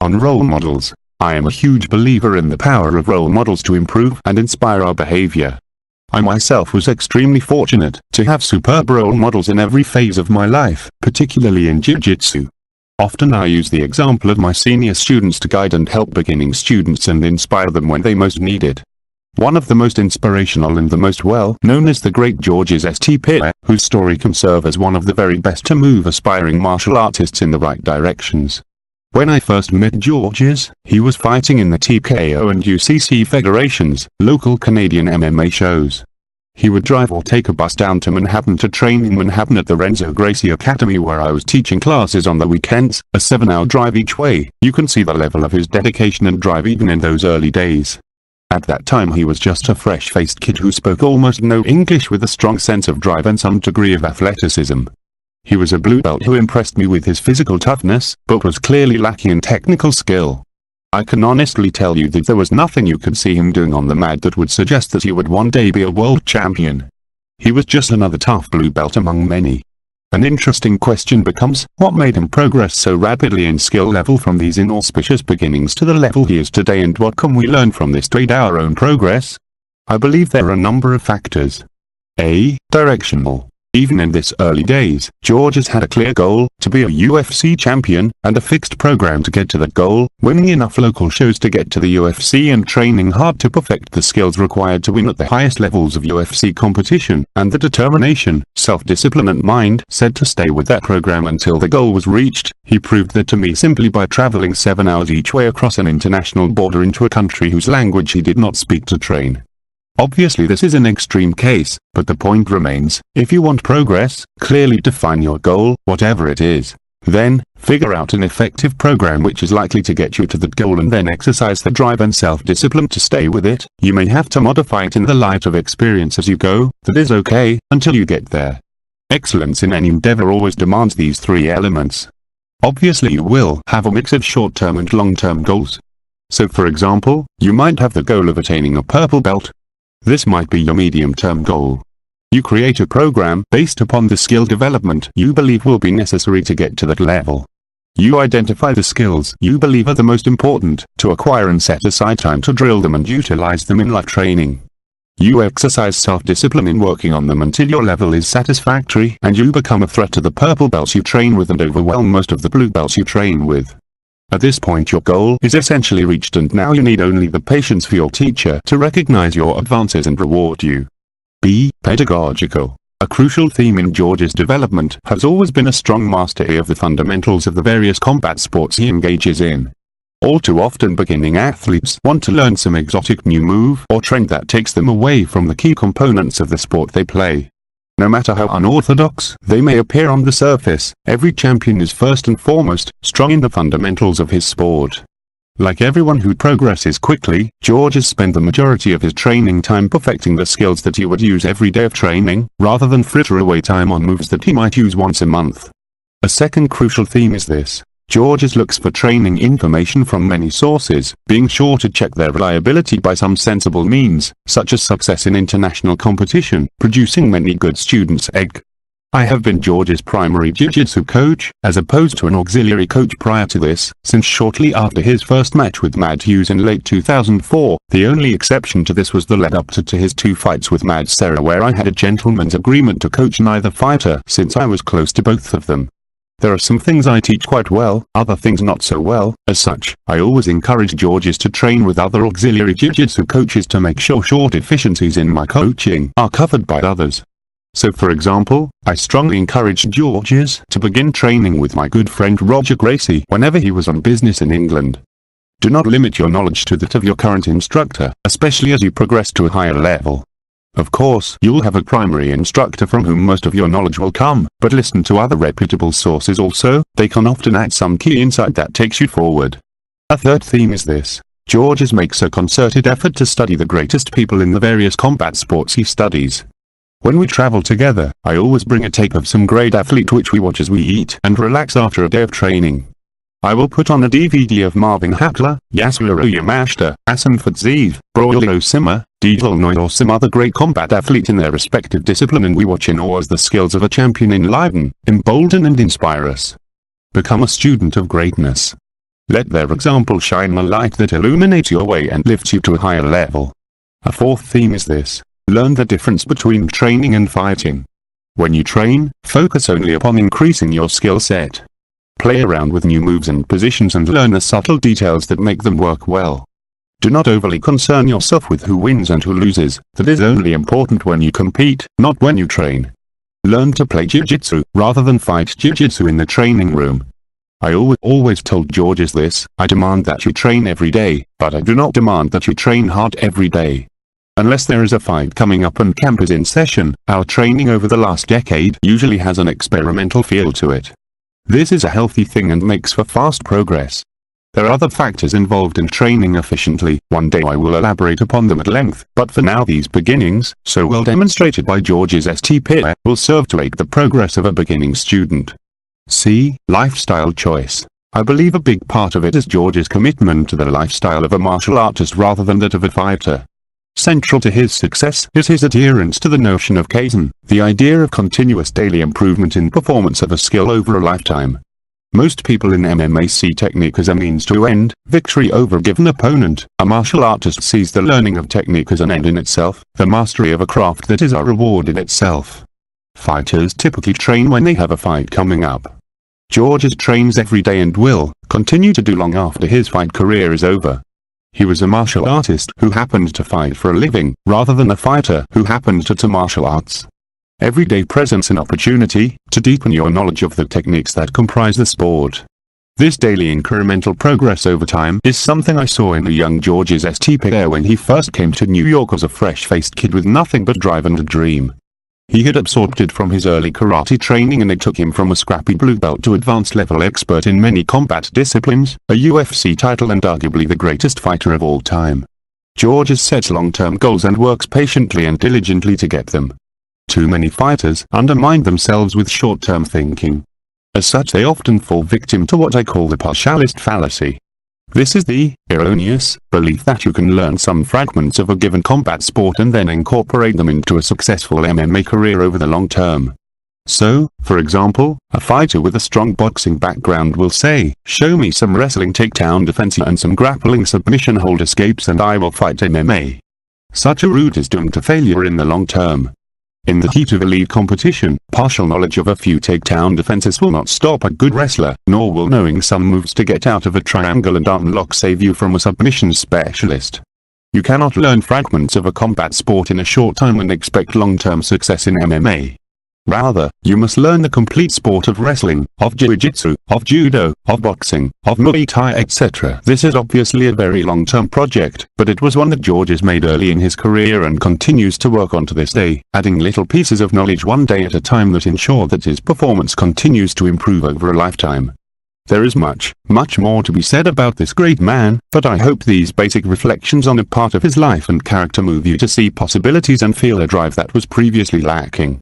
On role models, I am a huge believer in the power of role models to improve and inspire our behavior. I myself was extremely fortunate to have superb role models in every phase of my life, particularly in jiu-jitsu. Often I use the example of my senior students to guide and help beginning students and inspire them when they most need it. One of the most inspirational and the most well-known is the great Georges St-Pierre, whose story can serve as one of the very best to move aspiring martial artists in the right directions. When I first met Georges, he was fighting in the TKO and UCC federations, local Canadian MMA shows. He would drive or take a bus down to Manhattan to train in Manhattan at the Renzo Gracie Academy where I was teaching classes on the weekends, a 7-hour drive each way. You can see the level of his dedication and drive even in those early days. At that time he was just a fresh-faced kid who spoke almost no English with a strong sense of drive and some degree of athleticism. He was a blue belt who impressed me with his physical toughness, but was clearly lacking in technical skill. I can honestly tell you that there was nothing you could see him doing on the mat that would suggest that he would one day be a world champion. He was just another tough blue belt among many. An interesting question becomes, what made him progress so rapidly in skill level from these inauspicious beginnings to the level he is today, and what can we learn from this to aid our own progress? I believe there are a number of factors. A. Directional. Even in this early days, Georges had a clear goal, to be a UFC champion, and a fixed program to get to that goal, winning enough local shows to get to the UFC and training hard to perfect the skills required to win at the highest levels of UFC competition, and the determination, self-discipline and mind set to stay with that program until the goal was reached. He proved that to me simply by traveling 7 hours each way across an international border into a country whose language he did not speak to train. Obviously this is an extreme case, but the point remains, if you want progress, clearly define your goal, whatever it is. Then, figure out an effective program which is likely to get you to that goal and then exercise the drive and self-discipline to stay with it. You may have to modify it in the light of experience as you go, that is okay, until you get there. Excellence in any endeavor always demands these 3 elements. Obviously you will have a mix of short-term and long-term goals. So for example, you might have the goal of attaining a purple belt. This might be your medium-term goal. You create a program based upon the skill development you believe will be necessary to get to that level. You identify the skills you believe are the most important to acquire and set aside time to drill them and utilize them in live training. You exercise self-discipline in working on them until your level is satisfactory and you become a threat to the purple belts you train with and overwhelm most of the blue belts you train with. At this point your goal is essentially reached and now you need only the patience for your teacher to recognize your advances and reward you. B. Pedagogical. A crucial theme in Georges' development has always been a strong mastery of the fundamentals of the various combat sports he engages in. All too often beginning athletes want to learn some exotic new move or trend that takes them away from the key components of the sport they play. No matter how unorthodox they may appear on the surface, every champion is first and foremost strong in the fundamentals of his sport. Like everyone who progresses quickly, Georges spent the majority of his training time perfecting the skills that he would use every day of training, rather than fritter away time on moves that he might use once a month. A second crucial theme is this. Georges looks for training information from many sources, being sure to check their reliability by some sensible means, such as success in international competition, producing many good students. I have been Georges' primary jiu-jitsu coach, as opposed to an auxiliary coach prior to this, since shortly after his first match with Mad Hughes in late 2004, the only exception to this was the lead-up to his 2 fights with Mad Serra where I had a gentleman's agreement to coach neither fighter since I was close to both of them. There are some things I teach quite well, other things not so well. As such, I always encourage Georges to train with other auxiliary jiu-jitsu coaches to make sure short deficiencies in my coaching are covered by others. So for example, I strongly encouraged Georges to begin training with my good friend Roger Gracie whenever he was on business in England. Do not limit your knowledge to that of your current instructor, especially as you progress to a higher level. Of course, you'll have a primary instructor from whom most of your knowledge will come, but listen to other reputable sources also, they can often add some key insight that takes you forward. A third theme is this. Georges makes a concerted effort to study the greatest people in the various combat sports he studies. When we travel together, I always bring a tape of some great athlete which we watch as we eat and relax after a day of training. I will put on a DVD of Marvin Hagler, Yasuhiro Yamashita, Hassan Fadzeev, Braulio Sima, Didal Noy or some other great combat athlete in their respective discipline, and we watch in awe as the skills of a champion enliven, embolden and inspire us. Become a student of greatness. Let their example shine a light that illuminates your way and lifts you to a higher level. A fourth theme is this: learn the difference between training and fighting. When you train, focus only upon increasing your skill set. Play around with new moves and positions and learn the subtle details that make them work well. Do not overly concern yourself with who wins and who loses. That is only important when you compete, not when you train. Learn to play jiu-jitsu, rather than fight jiu-jitsu in the training room. I always told Georges this: I demand that you train every day, but I do not demand that you train hard every day. Unless there is a fight coming up and camp is in session, our training over the last decade usually has an experimental feel to it. This is a healthy thing and makes for fast progress. There are other factors involved in training efficiently. One day I will elaborate upon them at length, but for now these beginnings, so well demonstrated by Georges St-Pierre, will serve to aid the progress of a beginning student. C. Lifestyle choice. I believe a big part of it is Georges' commitment to the lifestyle of a martial artist rather than that of a fighter. Central to his success is his adherence to the notion of Kaizen, the idea of continuous daily improvement in performance of a skill over a lifetime. Most people in MMA see technique as a means to end victory over a given opponent. A martial artist sees the learning of technique as an end in itself, the mastery of a craft that is a reward in itself. Fighters typically train when they have a fight coming up. Georges trains every day and will continue to do long after his fight career is over. He was a martial artist who happened to fight for a living, rather than a fighter who happened to martial arts. Every day presents an opportunity to deepen your knowledge of the techniques that comprise the sport. This daily incremental progress over time is something I saw in the young Georges St-Pierre when he first came to New York as a fresh-faced kid with nothing but drive and a dream. He had absorbed it from his early karate training, and it took him from a scrappy blue belt to advanced level expert in many combat disciplines, a UFC title, and arguably the greatest fighter of all time. Georges sets long-term goals and works patiently and diligently to get them. Too many fighters undermine themselves with short-term thinking. As such, they often fall victim to what I call the partialist fallacy. This is the erroneous belief that you can learn some fragments of a given combat sport and then incorporate them into a successful MMA career over the long term. So, for example, a fighter with a strong boxing background will say, "Show me some wrestling takedown defense and some grappling submission hold escapes and I will fight MMA." Such a route is doomed to failure in the long term. In the heat of elite competition, partial knowledge of a few takedown defenses will not stop a good wrestler, nor will knowing some moves to get out of a triangle and arm lock save you from a submission specialist. You cannot learn fragments of a combat sport in a short time and expect long-term success in MMA. Rather, you must learn the complete sport of wrestling, of jiu-jitsu, of judo, of boxing, of Muay Thai, etc. This is obviously a very long-term project, but it was one that Georges made early in his career and continues to work on to this day, adding little pieces of knowledge one day at a time that ensure that his performance continues to improve over a lifetime. There is much more to be said about this great man, but I hope these basic reflections on a part of his life and character move you to see possibilities and feel a drive that was previously lacking.